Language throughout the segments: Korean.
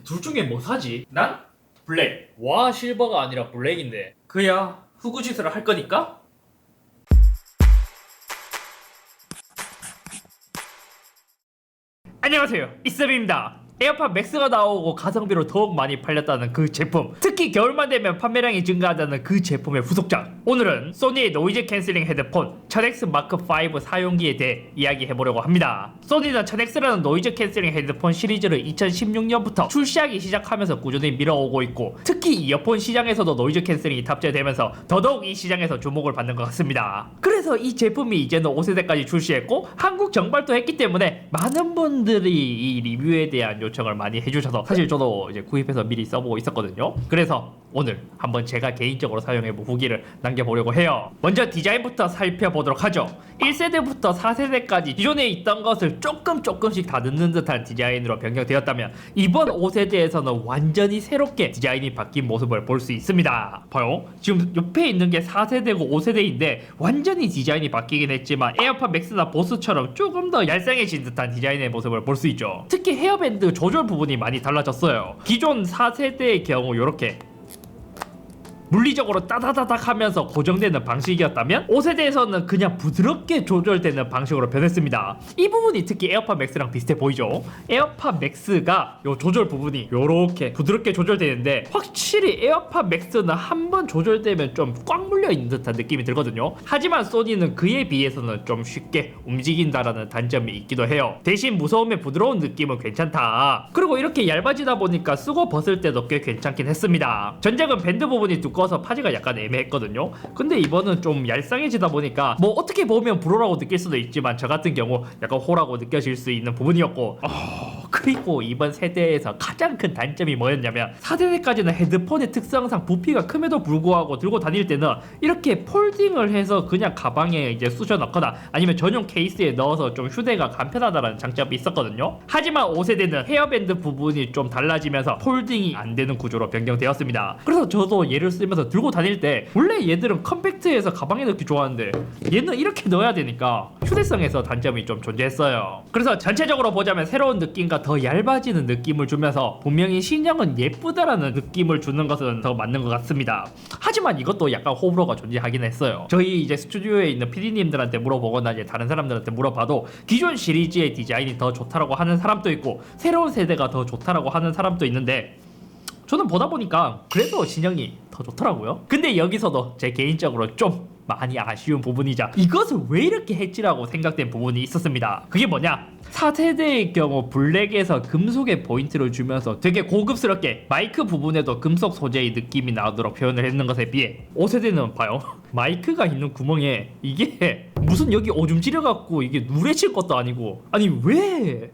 둘 중에 뭐 사지? 난 블랙. 와, 실버가 아니라 블랙인데. 그야 후구짓을 할 거니까. 안녕하세요, 이쌤입니다. 에어팟 맥스가 나오고 가성비로 더욱 많이 팔렸다는 그 제품, 특히 겨울만 되면 판매량이 증가하다는 그 제품의 후속작. 오늘은 소니의 노이즈 캔슬링 헤드폰 1000X 마크 5 사용기에 대해 이야기해보려고 합니다. 소니는 1000X라는 노이즈 캔슬링 헤드폰 시리즈를 2016년부터 출시하기 시작하면서 꾸준히 밀어오고 있고, 특히 이어폰 시장에서도 노이즈 캔슬링이 탑재되면서 더더욱 이 시장에서 주목을 받는 것 같습니다. 그래서 이 제품이 이제는 5세대까지 출시했고 한국 정발도 했기 때문에 많은 분들이 이 리뷰에 대한 요청을 많이 해주셔서 사실 저도 이제 구입해서 미리 써보고 있었거든요. 그래서 오늘 한번 제가 개인적으로 사용해본 후기를 남겨보려고 해요. 먼저 디자인부터 살펴보도록 하죠. 1세대부터 4세대까지 기존에 있던 것을 조금씩 다듬는 듯한 디자인으로 변경되었다면, 이번 5세대에서는 완전히 새롭게 디자인이 바뀐 모습을 볼 수 있습니다. 봐요, 지금 옆에 있는 게 4세대고 5세대인데 완전히 디자인이 바뀌긴 했지만 에어팟 맥스나 보스처럼 조금 더 얄쌍해진 듯한 디자인의 모습을 볼 수 있죠. 특히 헤어밴드 조절 부분이 많이 달라졌어요. 기존 4세대의 경우 이렇게 물리적으로 따다다닥 하면서 고정되는 방식이었다면 5세대에서는 그냥 부드럽게 조절되는 방식으로 변했습니다. 이 부분이 특히 에어팟 맥스랑 비슷해 보이죠? 에어팟 맥스가 요 조절 부분이 요렇게 부드럽게 조절되는데, 확실히 에어팟 맥스는 한번 조절되면 좀 꽉 물려있는 듯한 느낌이 들거든요. 하지만 소니는 그에 비해서는 좀 쉽게 움직인다라는 단점이 있기도 해요. 대신 무서움의 부드러운 느낌은 괜찮다. 그리고 이렇게 얇아지다 보니까 쓰고 벗을 때도 꽤 괜찮긴 했습니다. 전작은 밴드 부분이 두꺼워서 파지가 약간 애매했거든요. 근데 이번은 좀 얄쌍해지다 보니까 뭐 어떻게 보면 불호라고 느낄 수도 있지만 저 같은 경우 약간 호라고 느껴질 수 있는 부분이었고, 그리고 이번 세대에서 가장 큰 단점이 뭐였냐면 4세대까지는 헤드폰의 특성상 부피가 큼에도 불구하고 들고 다닐 때는 이렇게 폴딩을 해서 그냥 가방에 이제 쑤셔 넣거나 아니면 전용 케이스에 넣어서 좀 휴대가 간편하다는 장점이 있었거든요. 하지만 5세대는 헤어밴드 부분이 좀 달라지면서 폴딩이 안 되는 구조로 변경되었습니다. 그래서 저도 얘를 쓰면서 들고 다닐 때, 원래 얘들은 컴팩트해서 가방에 넣기 좋아하는데 얘는 이렇게 넣어야 되니까 휴대성에서 단점이 좀 존재했어요. 그래서 전체적으로 보자면 새로운 느낌과 더 얇아지는 느낌을 주면서 분명히 신형은 예쁘다라는 느낌을 주는 것은 더 맞는 것 같습니다. 하지만 이것도 약간 호불호가 존재하긴 했어요. 저희 이제 스튜디오에 있는 PD님들한테 물어보거나 이제 다른 사람들한테 물어봐도 기존 시리즈의 디자인이 더 좋다라고 하는 사람도 있고 새로운 세대가 더 좋다라고 하는 사람도 있는데, 저는 보다 보니까 그래도 신형이 더 좋더라고요. 근데 여기서도 제 개인적으로 좀 많이 아쉬운 부분이자 이것을 왜 이렇게 했지라고 생각된 부분이 있었습니다. 그게 뭐냐, 4세대의 경우 블랙에서 금속의 포인트를 주면서 되게 고급스럽게 마이크 부분에도 금속 소재의 느낌이 나도록 표현을 했는 것에 비해 5세대는 봐요, 마이크가 있는 구멍에 이게 무슨 여기 오줌 찌려갖고 이게 누래질 것도 아니고, 아니 왜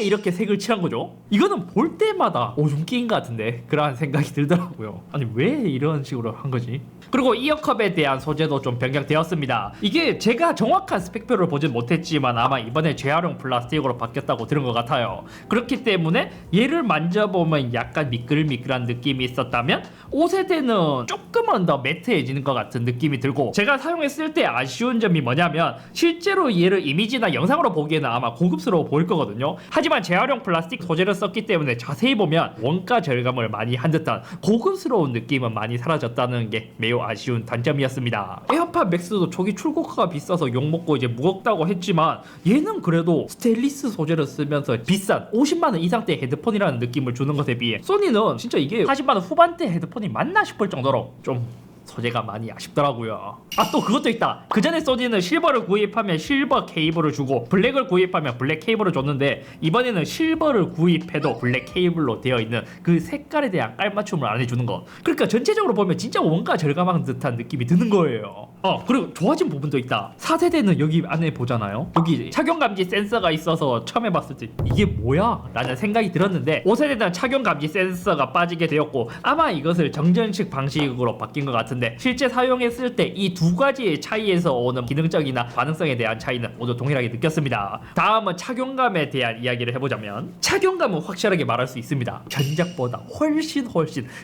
이렇게 색을 칠한 거죠? 이거는 볼 때마다 오줌 끼인 것 같은데 그런 생각이 들더라고요. 아니 왜 이런 식으로 한 거지? 그리고 이어컵에 대한 소재도 좀 변경되었습니다. 이게 제가 정확한 스펙표를 보진 못했지만 아마 이번에 재활용 플라스틱으로 바뀌었다고 들은 것 같아요. 그렇기 때문에 얘를 만져보면 약간 미끌미끌한 느낌이 있었다면 5세대는 조금은 더 매트해지는 것 같은 느낌이 들고, 제가 사용했을 때 아쉬운 점이 뭐냐면 실제로 얘를 이미지나 영상으로 보기에는 아마 고급스러워 보일 거거든요. 하지만 재활용 플라스틱 소재를 썼기 때문에 자세히 보면 원가 절감을 많이 한 듯한 고급스러운 느낌은 많이 사라졌다는 게 매우 아쉬운 단점이었습니다. 에어팟 맥스도 초기 출고가가 비싸서 욕먹고 이제 무겁다고 했지만 얘는 그래도 스테인리스 소재를 쓰면서 비싼 50만원 이상대 헤드폰이라는 느낌을 주는 것에 비해 소니는 진짜 이게 40만원 후반대 헤드폰이 맞나 싶을 정도로 좀 소재가 많이 아쉽더라고요. 아, 또 그것도 있다. 그 전에 소니는 실버를 구입하면 실버 케이블을 주고 블랙을 구입하면 블랙 케이블을 줬는데, 이번에는 실버를 구입해도 블랙 케이블로 되어 있는 그 색깔에 대한 깔맞춤을 안 해주는 거. 그러니까 전체적으로 보면 진짜 원가 절감한 듯한 느낌이 드는 거예요. 그리고 좋아진 부분도 있다. 4세대는 여기 안에 보잖아요. 여기 착용 감지 센서가 있어서 처음에 봤을 때 이게 뭐야? 라는 생각이 들었는데 5세대는 착용 감지 센서가 빠지게 되었고 아마 이것을 정전식 방식으로 바뀐 것 같은데, 실제 사용했을 때 이 두 가지의 차이에서 오는 기능적이나 반응성에 대한 차이는 모두 동일하게 느꼈습니다. 다음은 착용감에 대한 이야기를 해보자면, 착용감은 확실하게 말할 수 있습니다. 전작보다 훨씬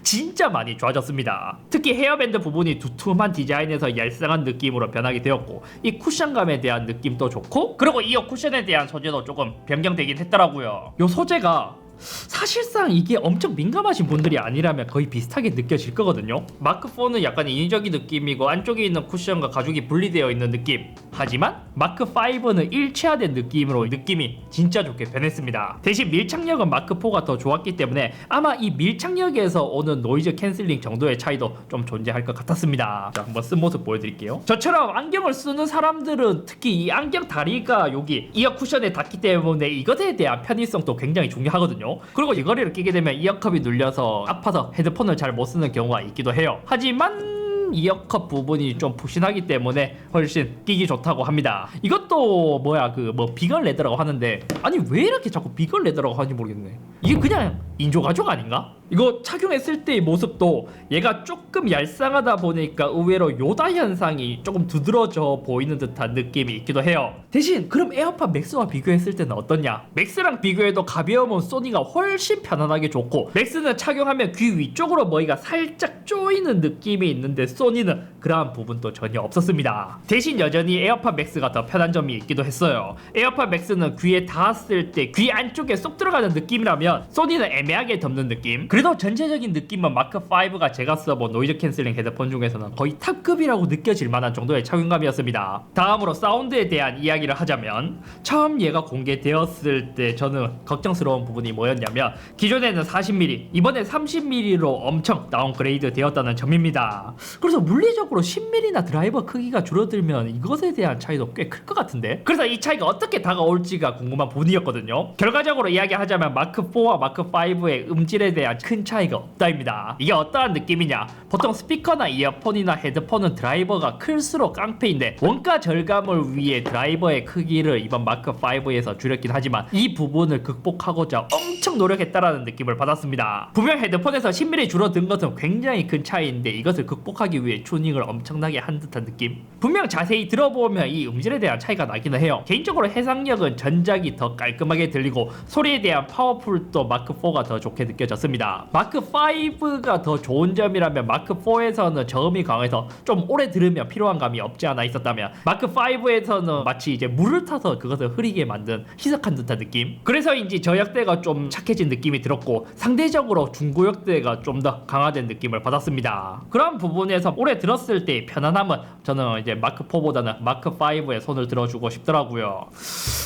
진짜 많이 좋아졌습니다. 특히 헤어밴드 부분이 두툼한 디자인에서 얄쌍한 느낌으로 변하게 되었고, 이 쿠션감에 대한 느낌도 좋고, 그리고 이 쿠션에 대한 소재도 조금 변경되긴 했더라고요. 이 소재가 사실상 이게 엄청 민감하신 분들이 아니라면 거의 비슷하게 느껴질 거거든요. 마크4는 약간 인위적인 느낌이고 안쪽에 있는 쿠션과 가죽이 분리되어 있는 느낌. 하지만 마크5는 일체화된 느낌으로 느낌이 진짜 좋게 변했습니다. 대신 밀착력은 마크4가 더 좋았기 때문에 아마 이 밀착력에서 오는 노이즈 캔슬링 정도의 차이도 좀 존재할 것 같았습니다. 자, 한번 쓴 모습 보여드릴게요. 저처럼 안경을 쓰는 사람들은 특히 이 안경 다리가 여기 이어 쿠션에 닿기 때문에 이것에 대한 편의성도 굉장히 중요하거든요. 그리고 이거를 끼게 되면 이어컵이 눌려서 아파서 헤드폰을 잘 못 쓰는 경우가 있기도 해요. 하지만 이어컵 부분이 좀 푹신하기 때문에 훨씬 끼기 좋다고 합니다. 이것도 뭐야 그 뭐 비건 레더라고 하는데 아니 왜 이렇게 자꾸 비건 레더라고 하는지 모르겠네. 이게 그냥 인조 가죽 아닌가? 이거 착용했을 때의 모습도 얘가 조금 얄쌍하다 보니까 의외로 요다 현상이 조금 두드러져 보이는 듯한 느낌이 있기도 해요. 대신 그럼 에어팟 맥스와 비교했을 때는 어떻냐? 맥스랑 비교해도 가벼우면 소니가 훨씬 편안하게 좋고 맥스는 착용하면 귀 위쪽으로 머리가 살짝 조이는 느낌이 있는데 소니는 그러한 부분도 전혀 없었습니다. 대신 여전히 에어팟 맥스가 더 편한 점이 있기도 했어요. 에어팟 맥스는 귀에 닿았을 때 귀 안쪽에 쏙 들어가는 느낌이라면 소니는 애매하게 덮는 느낌. 그래도 전체적인 느낌은 마크5가 제가 써본 노이즈 캔슬링 헤드폰 중에서는 거의 탑급이라고 느껴질 만한 정도의 착용감이었습니다. 다음으로 사운드에 대한 이야기를 하자면 처음 얘가 공개되었을 때 저는 걱정스러운 부분이 뭐였냐면 기존에는 40mm, 이번에 30mm로 엄청 다운그레이드 되었다는 점입니다. 그래서 물리적으로 10mm나 드라이버 크기가 줄어들면 이것에 대한 차이도 꽤 클 것 같은데, 그래서 이 차이가 어떻게 다가올지가 궁금한 부분이었거든요. 결과적으로 이야기하자면 마크4와 마크5의 음질에 대한 큰 차이가 없다입니다. 이게 어떠한 느낌이냐? 보통 스피커나 이어폰이나 헤드폰은 드라이버가 클수록 깡패인데 원가 절감을 위해 드라이버의 크기를 이번 마크5에서 줄였긴 하지만 이 부분을 극복하고자 엄청 노력했다라는 느낌을 받았습니다. 분명 헤드폰에서 10mm 줄어든 것은 굉장히 큰 차이인데 이것을 극복하기 위해 튜닝을 엄청나게 한 듯한 느낌? 분명 자세히 들어보면 이 음질에 대한 차이가 나기는 해요. 개인적으로 해상력은 전작이 더 깔끔하게 들리고 소리에 대한 파워풀도 마크4가 더 좋게 느껴졌습니다. 마크5가 더 좋은 점이라면 마크4에서는 저음이 강해서 좀 오래 들으면 피로한 감이 없지 않아 있었다면 마크5에서는 마치 이제 물을 타서 그것을 흐리게 만든 희석한 듯한 느낌? 그래서인지 저역대가 좀 착해진 느낌이 들었고 상대적으로 중고역대가 좀 더 강화된 느낌을 받았습니다. 그런 부분에서 오래 들었을 때의 편안함은 저는 이제 마크4보다는 마크5에 손을 들어주고 싶더라고요.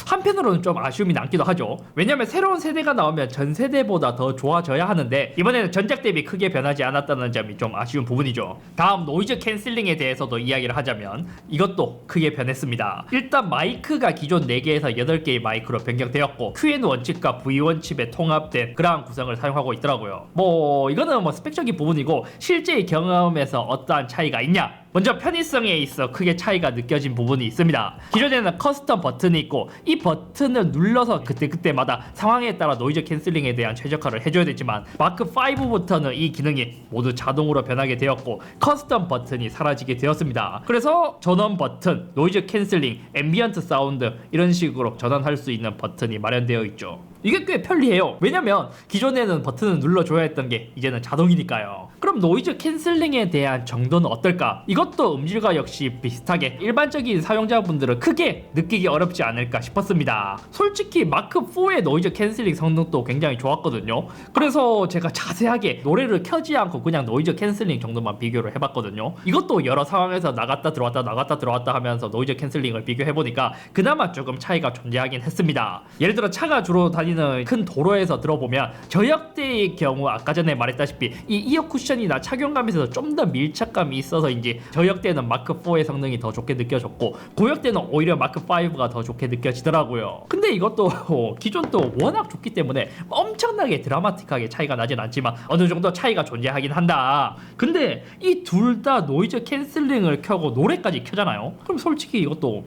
한편으로는 좀 아쉬움이 남기도 하죠. 왜냐면 새로운 세대가 나오면 전 세대보다 더 좋아져야 하는데 이번에는 전작 대비 크게 변하지 않았다는 점이 좀 아쉬운 부분이죠. 다음 노이즈 캔슬링에 대해서도 이야기를 하자면 이것도 크게 변했습니다. 일단 마이크가 기존 4개에서 8개의 마이크로 변경되었고 QN1 칩과 V1 칩에 통합된 그러한 구성을 사용하고 있더라고요. 뭐 이거는 뭐 스펙적인 부분이고 실제의 경험에서 어떠한 차이가 있냐? 먼저 편의성에 있어 크게 차이가 느껴진 부분이 있습니다. 기존에는 커스텀 버튼이 있고 이 버튼을 눌러서 그때그때마다 상황에 따라 노이즈 캔슬링에 대한 최적화를 해줘야 되지만 마크5부터는 이 기능이 모두 자동으로 변하게 되었고 커스텀 버튼이 사라지게 되었습니다. 그래서 전원 버튼, 노이즈 캔슬링, 앰비언트 사운드 이런 식으로 전환할 수 있는 버튼이 마련되어 있죠. 이게 꽤 편리해요. 왜냐면 기존에는 버튼을 눌러줘야 했던 게 이제는 자동이니까요. 그럼 노이즈 캔슬링에 대한 정도는 어떨까? 이것도 음질과 역시 비슷하게 일반적인 사용자분들은 크게 느끼기 어렵지 않을까 싶었습니다. 솔직히 마크4의 노이즈 캔슬링 성능도 굉장히 좋았거든요. 그래서 제가 자세하게 노래를 켜지 않고 그냥 노이즈 캔슬링 정도만 비교를 해봤거든요. 이것도 여러 상황에서 나갔다 들어왔다 나갔다 들어왔다 하면서 노이즈 캔슬링을 비교해보니까 그나마 조금 차이가 존재하긴 했습니다. 예를 들어 차가 주로 다니는 큰 도로에서 들어보면 저역대의 경우 아까 전에 말했다시피 이 이어 쿠션이나 착용감에서 좀 더 밀착감이 있어서인지 저역대는 마크4의 성능이 더 좋게 느껴졌고 고역대는 오히려 마크5가 더 좋게 느껴지더라고요. 근데 이것도 기존도 워낙 좋기 때문에 엄청나게 드라마틱하게 차이가 나진 않지만 어느 정도 차이가 존재하긴 한다. 근데 이 둘 다 노이즈 캔슬링을 켜고 노래까지 켜잖아요. 그럼 솔직히 이것도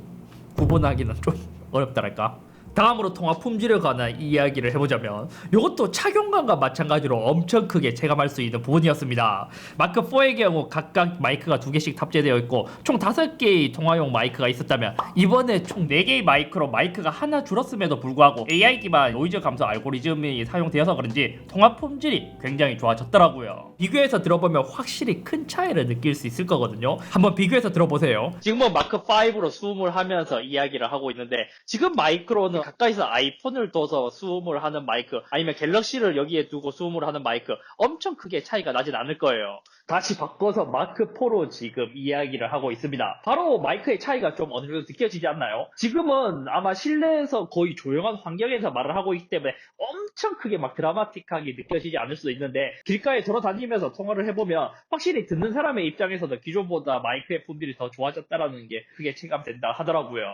구분하기는 좀 어렵다랄까. 다음으로 통화 품질에 관한 이야기를 해보자면 이것도 착용감과 마찬가지로 엄청 크게 체감할 수 있는 부분이었습니다. 마크4의 경우 각각 마이크가 2개씩 탑재되어 있고 총 5개의 통화용 마이크가 있었다면 이번에 총 4개의 마이크로 마이크가 하나 줄었음에도 불구하고 AI 기반 노이즈 감소 알고리즘이 사용되어서 그런지 통화 품질이 굉장히 좋아졌더라고요. 비교해서 들어보면 확실히 큰 차이를 느낄 수 있을 거거든요. 한번 비교해서 들어보세요. 지금은 마크5로 수음을 하면서 이야기를 하고 있는데 지금 마이크로는 가까이서 아이폰을 둬서 수음을 하는 마이크 아니면 갤럭시를 여기에 두고 수음을 하는 마이크 엄청 크게 차이가 나진 않을 거예요. 다시 바꿔서 마크4로 지금 이야기를 하고 있습니다. 바로 마이크의 차이가 좀 어느 정도 느껴지지 않나요? 지금은 아마 실내에서 거의 조용한 환경에서 말을 하고 있기 때문에 엄청 크게 막 드라마틱하게 느껴지지 않을 수도 있는데 길가에 돌아다니면서 통화를 해보면 확실히 듣는 사람의 입장에서는 기존보다 마이크의 품질이 더 좋아졌다라는 게 크게 체감된다 하더라고요.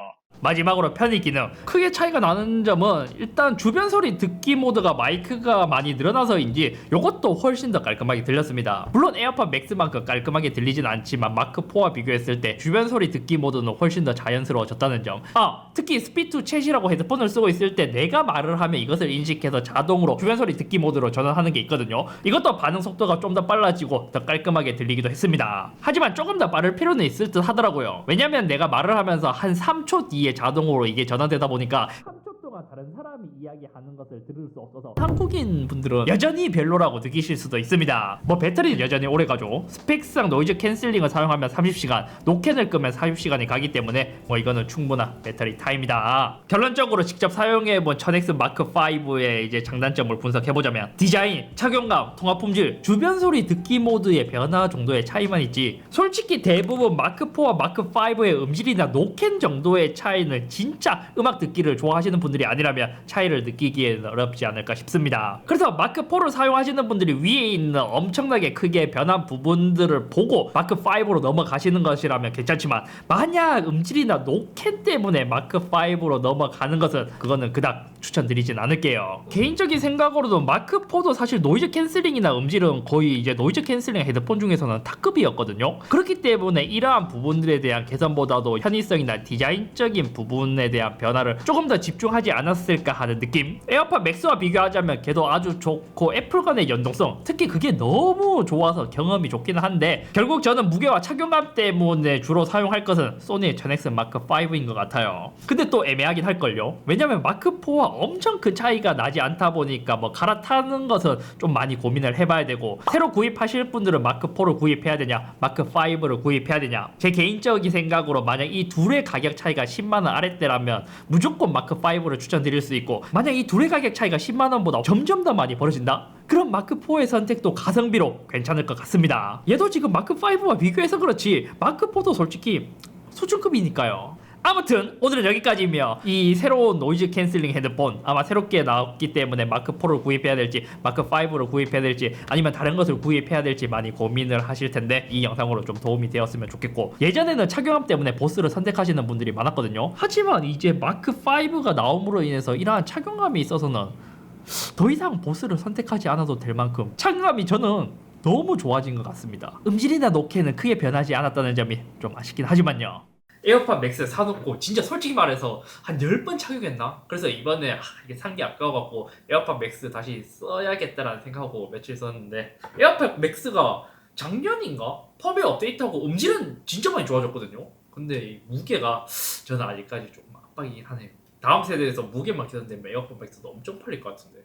마지막으로 편의 기능. 크게 차이가 나는 점은 일단 주변 소리 듣기 모드가 마이크가 많이 늘어나서인지 이것도 훨씬 더 깔끔하게 들렸습니다. 물론 에어팟 맥스만큼 깔끔하게 들리진 않지만 마크4와 비교했을 때 주변 소리 듣기 모드는 훨씬 더 자연스러워졌다는 점. 특히 스피드 챗이라고 헤드폰을 쓰고 있을 때 내가 말을 하면 이것을 인식해서 자동으로 주변 소리 듣기 모드로 전환하는 게 있거든요. 이것도 반응 속도가 좀 더 빨라지고 더 깔끔하게 들리기도 했습니다. 하지만 조금 더 빠를 필요는 있을 듯 하더라고요. 왜냐면 내가 말을 하면서 한 3초 뒤에 자동으로 이게 전환되다 보니까 3초 동안 다른 사람이 이야기하는 것을 들을 수 없어서 한국인 분들은 여전히 별로라고 느끼실 수도 있습니다. 뭐 배터리는 여전히 오래가죠. 스펙상 노이즈 캔슬링을 사용하면 30시간, 노캔을 끄면 40시간이 가기 때문에 뭐 이거는 충분한 배터리 타임이다. 결론적으로 직접 사용해본 1000X 마크5의 이제 장단점을 분석해보자면 디자인, 착용감, 통화 품질, 주변 소리 듣기 모드의 변화 정도의 차이만 있지 솔직히 대부분 마크4와 마크5의 음질이나 노캔 정도의 차이는 진짜 음악 듣기를 좋아하시는 분들이 아니라면 차이를 느끼기에는 어렵지 않을까 싶습니다. 그래서 마크4를 사용하시는 분들이 위에 있는 엄청나게 크게 변한 부분들을 보고 마크5로 넘어가시는 것이라면 괜찮지만 만약 음질이나 노캔 때문에 마크5로 넘어가는 것은 그거는 그닥 추천드리진 않을게요. 개인적인 생각으로도 마크4도 사실 노이즈 캔슬링이나 음질은 거의 이제 노이즈 캔슬링 헤드폰 중에서는 탑급이었거든요. 그렇기 때문에 이러한 부분들에 대한 개선보다도 편의성이나 디자인적인 부분에 대한 변화를 조금 더 집중하지 않았을까 하는 느낌. 에어팟 맥스와 비교하자면 걔도 아주 좋고 애플 간의 연동성 특히 그게 너무 좋아서 경험이 좋기는 한데 결국 저는 무게와 착용감 때문에 주로 사용할 것은 소니의 1000X 마크5인 것 같아요. 근데 또 애매하긴 할걸요. 왜냐면 마크4와 엄청 큰 차이가 나지 않다 보니까 뭐 갈아타는 것은 좀 많이 고민을 해봐야 되고 새로 구입하실 분들은 마크4를 구입해야 되냐 마크5를 구입해야 되냐 제 개인적인 생각으로 만약 이 둘의 가격 차이가 10만원 아래대라면 무조건 마크5를 추천드릴 수 있고 만약 이 둘의 가격 차이가 10만원보다 점점 더 많이 벌어진다? 그럼 마크4의 선택도 가성비로 괜찮을 것 같습니다. 얘도 지금 마크5와 비교해서 그렇지 마크4도 솔직히 수준급이니까요. 아무튼 오늘은 여기까지이며 이 새로운 노이즈 캔슬링 헤드폰 아마 새롭게 나왔기 때문에 마크4를 구입해야 될지 마크5를 구입해야 될지 아니면 다른 것을 구입해야 될지 많이 고민을 하실 텐데 이 영상으로 좀 도움이 되었으면 좋겠고 예전에는 착용감 때문에 보스를 선택하시는 분들이 많았거든요. 하지만 이제 마크5가 나옴으로 인해서 이러한 착용감이 있어서는 더 이상 보스를 선택하지 않아도 될 만큼 착용감이 저는 너무 좋아진 것 같습니다. 음질이나 노캔은 크게 변하지 않았다는 점이 좀 아쉽긴 하지만요. 에어팟 맥스 사놓고 진짜 솔직히 말해서 한 10번 착용했나? 그래서 이번에 이게 산 게 아까워갖고 에어팟 맥스 다시 써야겠다라는 생각하고 며칠 썼는데 에어팟 맥스가 작년인가? 펌웨어 업데이트하고 음질은 진짜 많이 좋아졌거든요. 근데 이 무게가 저는 아직까지 좀 압박이긴 하네요. 다음 세대에서 무게만 개선되면 에어팟 맥스도 엄청 팔릴 것 같은데